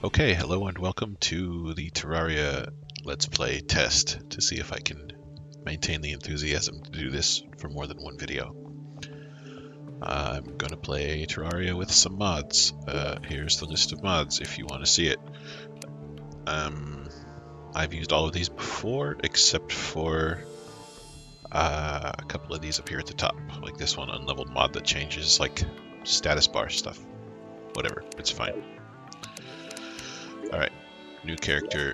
Okay, hello and welcome to the Terraria Let's Play test to see if I can maintain the enthusiasm to do this for more than one video. I'm going to play Terraria with some mods. Here's the list of mods if you want to see it. I've used all of these before except for a couple of these up here at the top, like this one, unleveled mod that changes like status bar stuff. Whatever, it's fine. Alright, new character,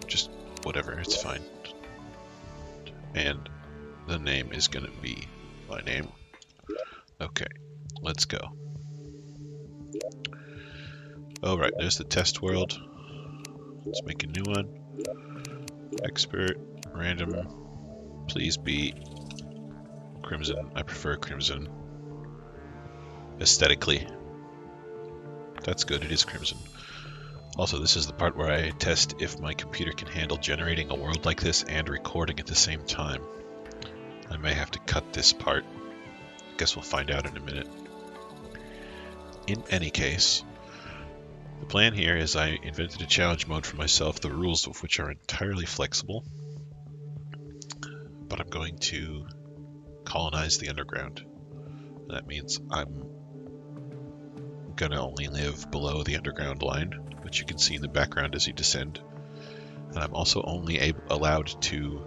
just whatever, it's fine. And the name is gonna be my name. Okay, let's go. Alright, there's the test world. Let's make a new one. Expert, random, please be crimson. I prefer crimson. Aesthetically. That's good, it is crimson. Also, this is the part where I test if my computer can handle generating a world like this and recording at the same time. I may have to cut this part. Guess we'll find out in a minute. In any case, the plan here is I invented a challenge mode for myself, the rules of which are entirely flexible. But I'm going to colonize the underground. That means I'm gonna only live below the underground line, which you can see in the background as you descend. And I'm also only allowed to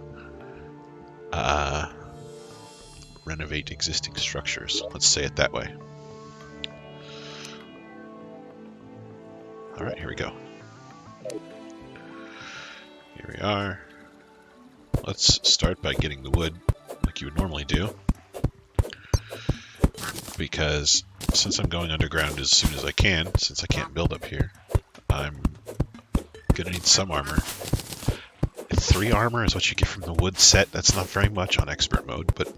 renovate existing structures. Let's say it that way. Alright, here we go. Here we are. Let's start by getting the wood like you would normally do. Because since I'm going underground as soon as I can, since I can't build up here, I'm gonna need some armor. 3 armor is what you get from the wood set. That's not very much on expert mode, but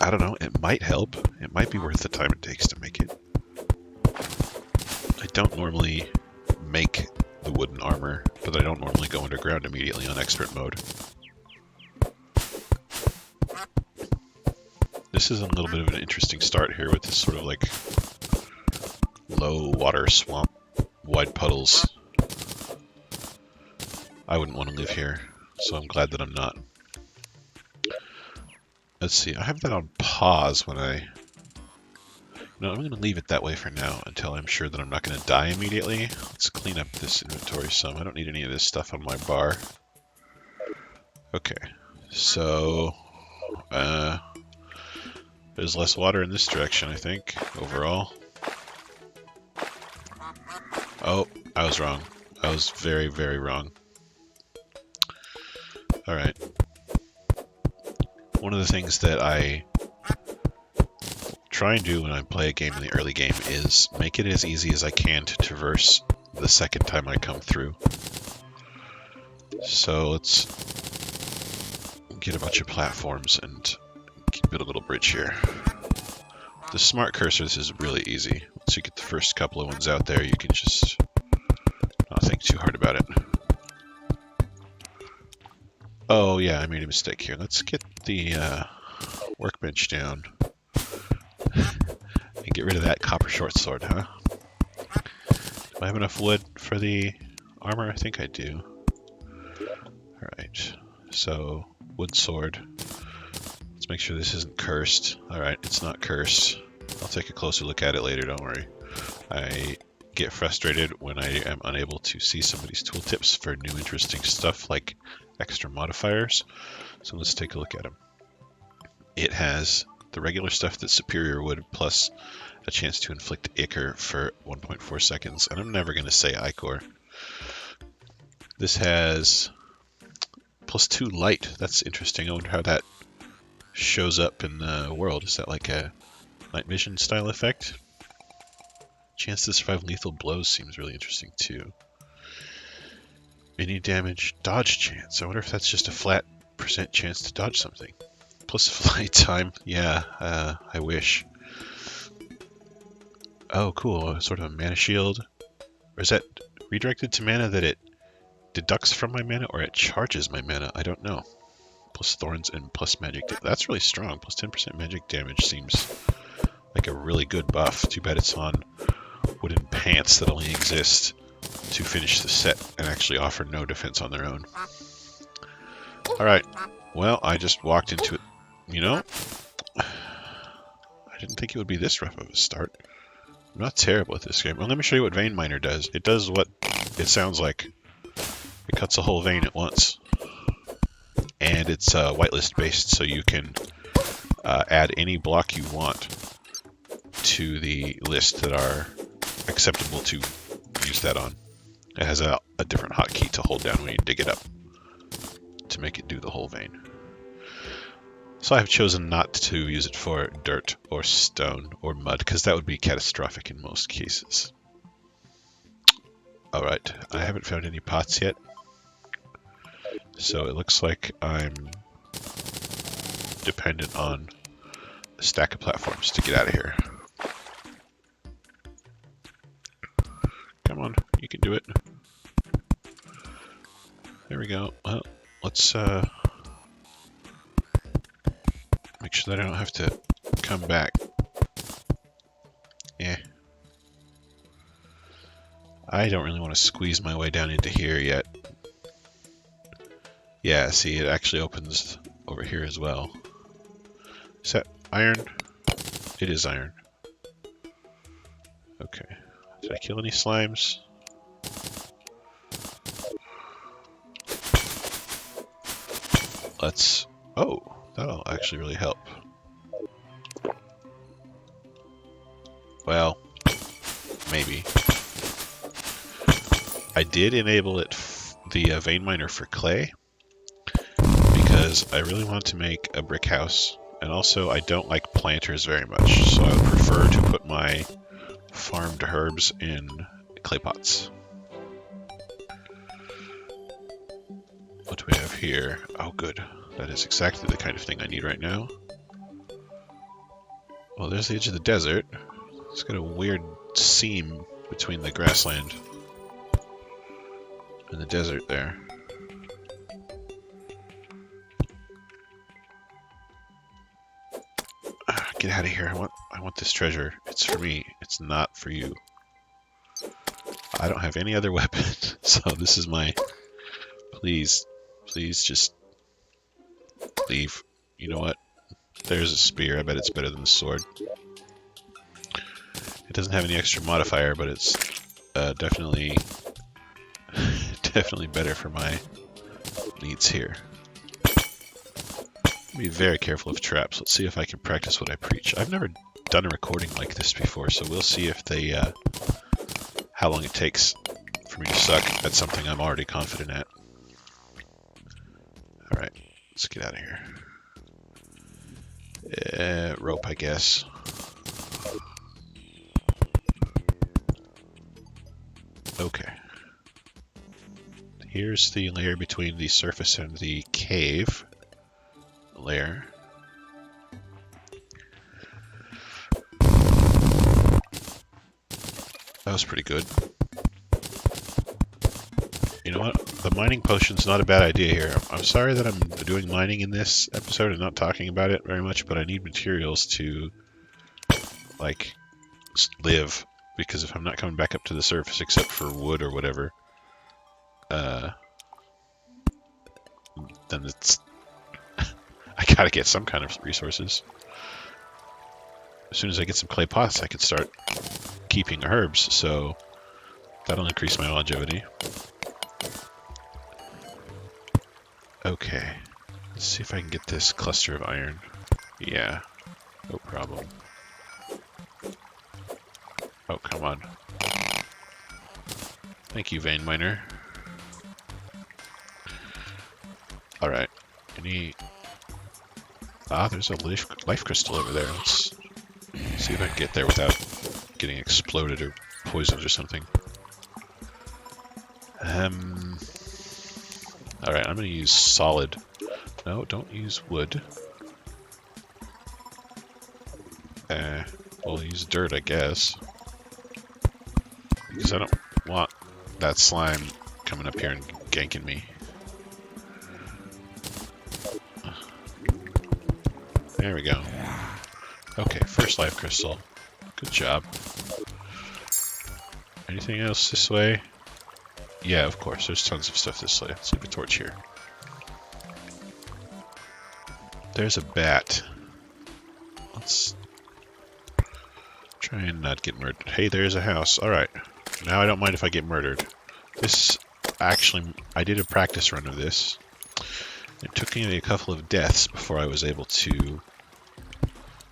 I don't know, it might help. It might be worth the time it takes to make it. I don't normally make the wooden armor, but I don't normally go underground immediately on expert mode. This is a little bit of an interesting start here with this sort of like low water swamp, wide puddles. I wouldn't want to live here, so I'm glad that I'm not. Let's see, I have that on pause when I... No, I'm going to leave it that way for now until I'm sure that I'm not going to die immediately. Let's clean up this inventory some. I don't need any of this stuff on my bar. Okay, so... there's less water in this direction, I think, overall. Oh, I was wrong. I was very, very wrong. Alright. One of the things that I try and do when I play a game in the early game is make it as easy as I can to traverse the second time I come through. So let's get a bunch of platforms and build a little bridge here. The smart cursor, this is really easy. Once you get the first couple of ones out there, you can just not think too hard about it. Oh yeah, I made a mistake here. Let's get the workbench down and get rid of that copper short sword, huh? Do I have enough wood for the armor? I think I do. Alright, so wood sword. Let's make sure this isn't cursed. Alright, it's not cursed. I'll take a closer look at it later, don't worry. I get frustrated when I am unable to see somebody's tooltips for new interesting stuff like extra modifiers. So let's take a look at them. It has the regular stuff that Superior would, plus a chance to inflict Ichor for 1.4 seconds. And I'm never going to say Ichor. This has +2 light. That's interesting. I wonder how that shows up in the world. Is that like a night vision style effect? Chance to survive lethal blows seems really interesting too. Any damage, dodge chance. I wonder if that's just a flat % chance to dodge something. Plus flight time. Yeah, I wish. Oh, cool. Sort of a mana shield. Or is that redirected to mana that it deducts from my mana or it charges my mana? I don't know. Plus thorns and plus magic. That's really strong. Plus 10% magic damage seems like a really good buff. Too bad it's on wooden pants that only exist to finish the set and actually offer no defense on their own. Alright, well, I just walked into it. You know, I didn't think it would be this rough of a start. I'm not terrible at this game. Well, let me show you what Vein Miner does. It does what it sounds like. It cuts a whole vein at once. And it's whitelist based, so you can add any block you want to the list that are acceptable to use that on. It has a different hotkey to hold down when you dig it up to make it do the whole vein. So I've chosen not to use it for dirt or stone or mud, because that would be catastrophic in most cases. Alright, I haven't found any pots yet. So it looks like I'm dependent on a stack of platforms to get out of here. Come on, you can do it. There we go. Well, let's make sure that I don't have to come back. Yeah. I don't really want to squeeze my way down into here yet. Yeah, see, it actually opens over here as well. Is that iron? It is iron. Okay. Did I kill any slimes? Let's... Oh, that'll actually really help. Well, maybe. I did enable it, the vein miner for clay, because I really want to make a brick house, and also I don't like planters very much, so I would prefer to put my farmed herbs in clay pots. What do we have here? Oh, good. That is exactly the kind of thing I need right now. Well, there's the edge of the desert. It's got a weird seam between the grassland and the desert there. Get out of here. I want this treasure. It's for me. It's not for you. I don't have any other weapon, so this is my... Please just leave. You know what? There's a spear. I bet it's better than the sword. It doesn't have any extra modifier, but it's definitely better for my needs here. Be very careful of traps. Let's see if I can practice what I preach. I've never done a recording like this before, so we'll see if they how long it takes for me to suck at something I'm already confident at. Alright, let's get out of here. Rope, I guess. Okay. Here's the layer between the surface and the cave layer. That was pretty good. You know what? The mining potion's not a bad idea here. I'm sorry that I'm doing mining in this episode and not talking about it very much, but I need materials to, like, live. Because if I'm not coming back up to the surface except for wood or whatever, then it's... I gotta get some kind of resources. As soon as I get some clay pots, I can start keeping herbs, so that'll increase my longevity. Okay, let's see if I can get this cluster of iron. Yeah, no problem. Oh, come on. Thank you, vein miner. Alright, any... Ah, there's a life crystal over there. Let's see if I can get there without getting exploded or poisoned or something. Alright, I'm going to use solid. No, don't use wood. We'll use dirt, I guess. Because I don't want that slime coming up here and ganking me. There we go. Okay, first life crystal. Good job. Anything else this way? Yeah, of course. There's tons of stuff this way. Let's leave a torch here. There's a bat. Let's try and not get murdered. Hey, there's a house. Alright. Now I don't mind if I get murdered. This, actually, I did a practice run of this. It took me a couple of deaths before I was able to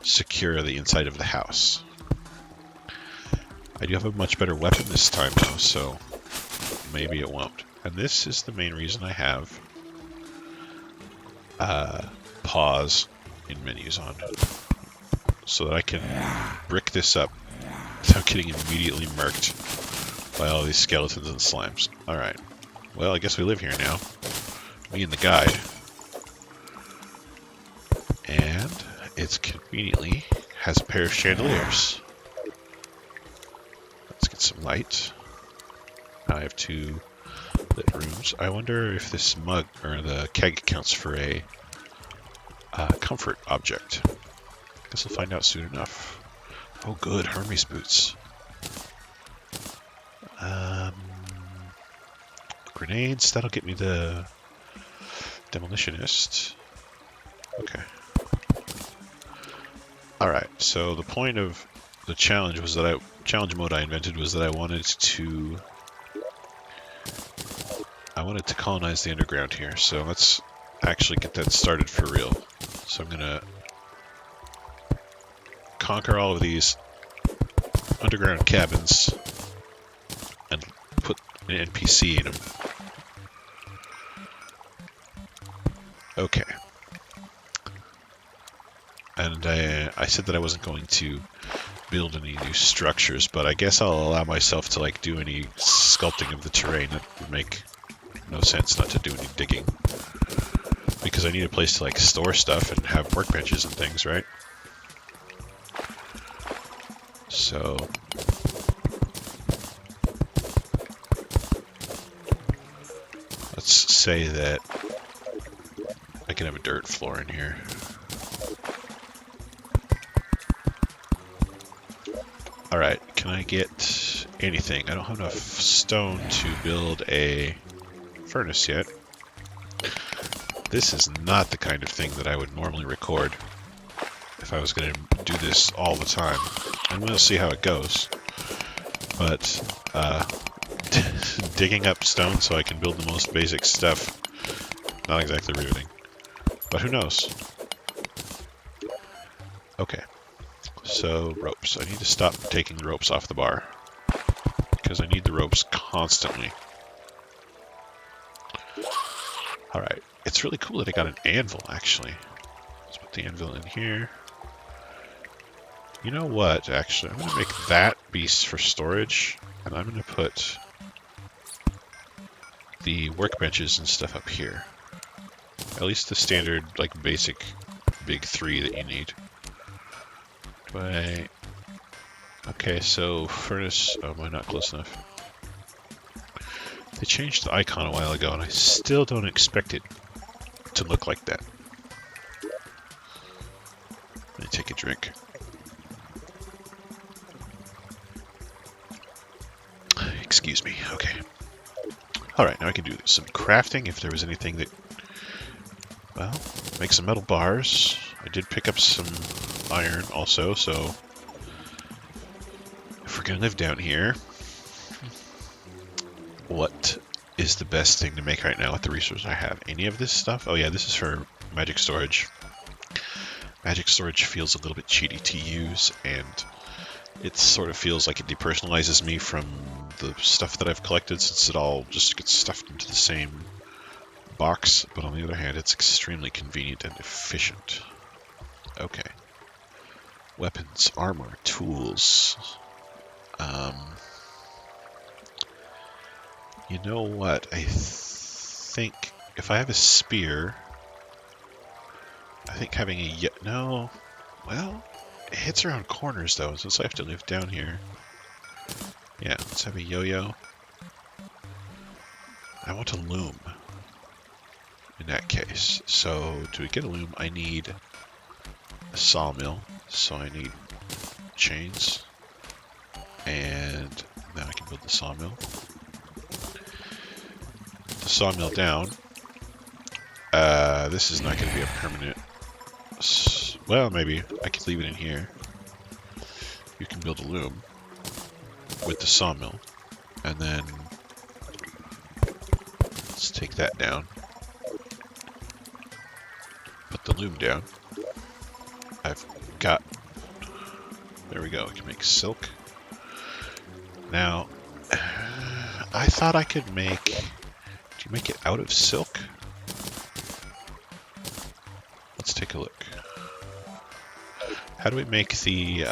secure the inside of the house. I do have a much better weapon this time, though, so maybe it won't. And this is the main reason I have pause in menus on, so that I can brick this up without getting immediately murked by all these skeletons and slimes. Alright, well, I guess we live here now. Me and the guide. And it's conveniently has a pair of chandeliers. Let's get some light. Now I have 2 lit rooms. I wonder if this mug, or the keg, counts for a comfort object. Guess we'll find out soon enough. Oh good, Hermes boots. Grenades, that'll get me the demolitionist. Okay. Alright, so the point of the challenge was that challenge mode I invented was that I wanted to colonize the underground here. So let's actually get that started for real. So I'm gonna conquer all of these underground cabins and put an NPC in them. Okay. And I said that I wasn't going to build any new structures, but I guess I'll allow myself to like do any sculpting of the terrain. That would make no sense not to do any digging, because I need a place to like store stuff and have workbenches and things, right? So let's say that I can have a dirt floor in here. Alright, can I get anything? I don't have enough stone to build a furnace yet. This is not the kind of thing that I would normally record if I was going to do this all the time. And we'll see how it goes. But digging up stone so I can build the most basic stuff, not exactly riveting. But who knows? Okay. So, ropes. I need to stop taking the ropes off the bar, because I need the ropes constantly. Alright. It's really cool that I got an anvil, actually. Let's put the anvil in here. You know what, actually? I'm going to make that beast for storage, and I'm going to put the workbenches and stuff up here. At least the standard, like, basic big 3 that you need. But okay, so furnace. Oh, am I not close enough? They changed the icon a while ago, and I still don't expect it to look like that. Let me take a drink. Excuse me. Okay. All right, now I can do some crafting. If there was anything that, well, make some metal bars. I did pick up some iron also, so if we're gonna live down here, what is the best thing to make right now with the resources I have? Any of this stuff? Oh yeah, this is for magic storage. Magic storage feels a little bit cheaty to use, and it sort of feels like it depersonalizes me from the stuff that I've collected, since it all just gets stuffed into the same box. But on the other hand, it's extremely convenient and efficient. Okay. Weapons, armor, tools. You know what? I think if I have a spear, I think having a no. Well, it hits around corners though, since I have to live down here. Yeah, let's have a yo-yo. I want a loom in that case. So to get a loom, I need a sawmill. So I need chains, and then I can build the sawmill. Put the sawmill down. This is not going to be a permanent... Well, maybe. I could leave it in here. You can build a loom with the sawmill. And then... let's take that down. Put the loom down. I've got... there we go. I can make silk. Now, I thought I could make... do you make it out of silk? Let's take a look. How do we make the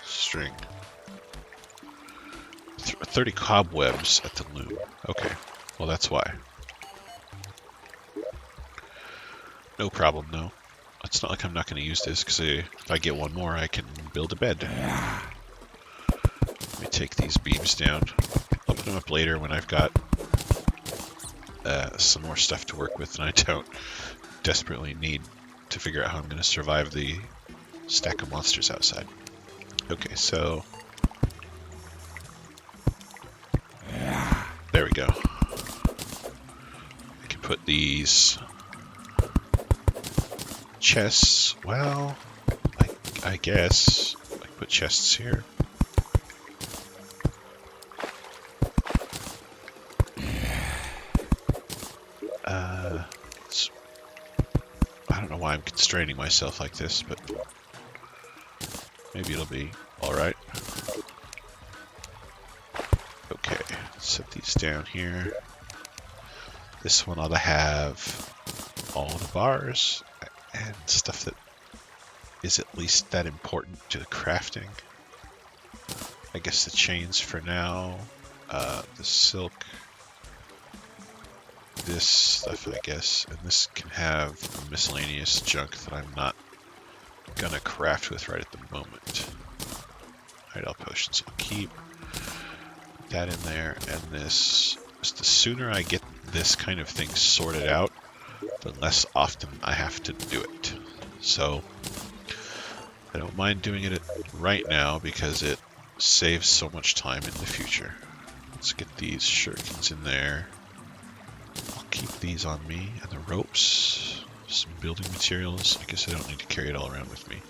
string? 30 cobwebs at the loom. Okay, well that's why. No problem, though. It's not like I'm not going to use this, because if I get one more, I can build a bed. Let me take these beams down. I'll put them up later when I've got some more stuff to work with, and I don't desperately need to figure out how I'm going to survive the stack of monsters outside. Okay, so... there we go. I can put these chests, well, I guess I can put chests here. I don't know why I'm constraining myself like this, but maybe it'll be alright. Okay, set these down here. This one ought to have all the bars and stuff that is at least that important to the crafting. I guess the chains for now, the silk, this stuff I guess, and this can have miscellaneous junk that I'm not gonna craft with right at the moment. Hideout potions I'll keep. Put that in there, and this, just the sooner I get this kind of thing sorted out, the less often I have to do it. So I don't mind doing it right now because it saves so much time in the future. Let's get these shurikens in there. I'll keep these on me, and the ropes, some building materials. I guess I don't need to carry it all around with me.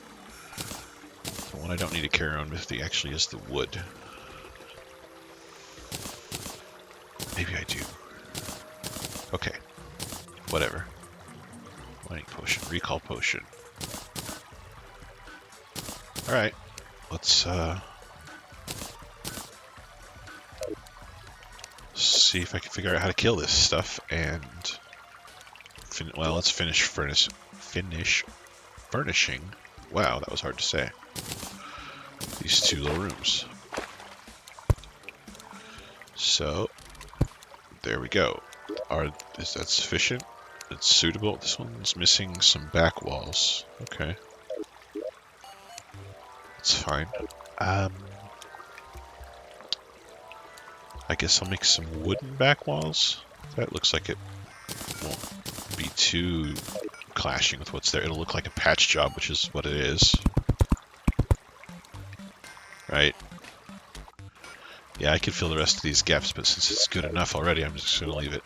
The one I don't need to carry around with me actually is the wood. Maybe I do. Okay, whatever. Mining potion, recall potion. Alright, let's see if I can figure out how to kill this stuff, and well, let's finish furnishing. Wow, that was hard to say. These two little rooms. So there we go. Is that sufficient? It's suitable. This one's missing some back walls. Okay, it's fine. I guess I'll make some wooden back walls. That looks like it won't be too clashing with what's there. It'll look like a patch job, which is what it is. Right? Yeah, I could fill the rest of these gaps, but since it's good enough already, I'm just going to leave it.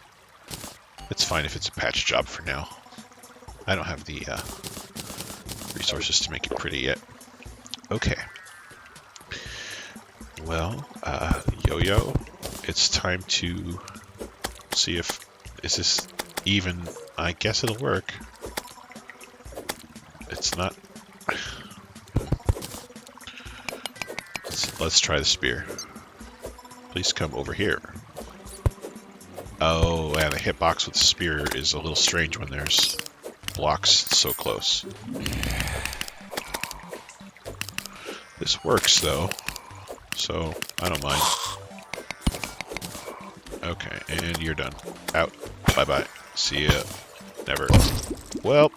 It's fine if it's a patch job for now. I don't have the resources to make it pretty yet. Okay. Well, Yo-Yo, it's time to see if... is this even? I guess it'll work. It's not... Let's try the spear. Please come over here. Oh, and the hitbox with the spear is a little strange when there's blocks so close. This works though, so I don't mind. Okay, and you're done. Out. Bye-bye. See ya. Never. Well.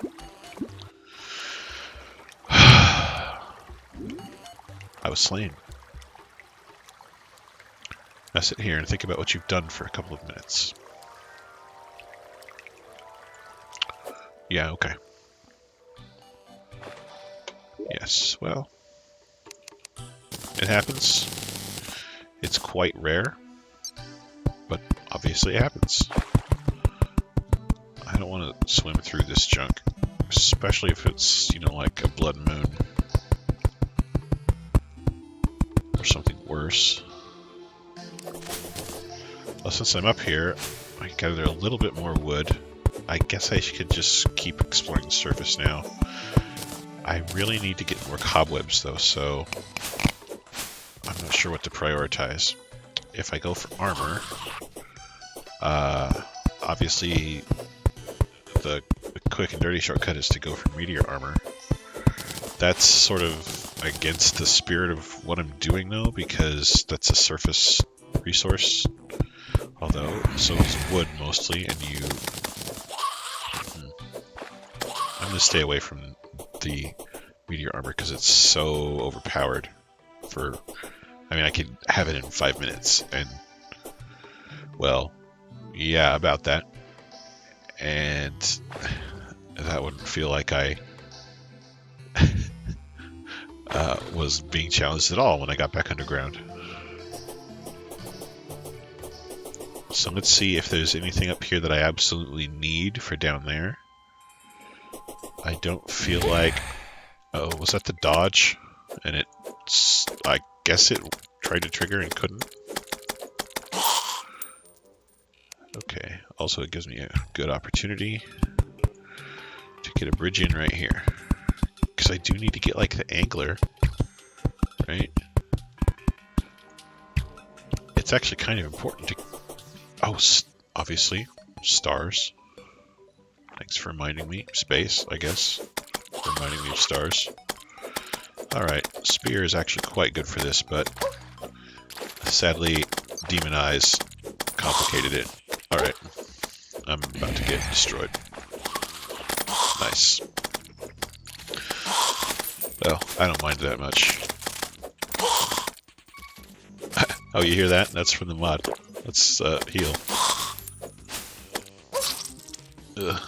I was slain. Now sit here and think about what you've done for a couple of minutes. Yeah, okay. Yes, well. It happens. It's quite rare, but obviously it happens. I don't want to swim through this junk, especially if it's, you know, like a blood moon or something worse. Well, since I'm up here, I gather a little bit more wood. I guess I could just keep exploring the surface now. I really need to get more cobwebs though, so I'm not sure what to prioritize. If I go for armor, obviously the quick and dirty shortcut is to go for meteor armor. That's sort of against the spirit of what I'm doing though, because that's a surface resource. Although, so is wood mostly, and I'm gonna stay away from the meteor armor because it's so overpowered for... I mean, I could have it in 5 minutes, and... Well, yeah, about that. And that wouldn't feel like I was being challenged at all when I got back underground. So let's see if there's anything up here that I absolutely need for down there. I don't feel like... Oh, was that the dodge? And I guess it tried to trigger and couldn't. Okay, also it gives me a good opportunity to get a bridge in right here. Because I do need to get like the angler, right? It's actually kind of important to... Oh, obviously, stars. Thanks for reminding me. Space, I guess. Reminding me of stars. Alright, spear is actually quite good for this, but sadly, demon eyes complicated it. Alright, I'm about to get destroyed. Nice. Well, I don't mind that much. Oh, you hear that? That's from the mod. Let's heal. Ugh.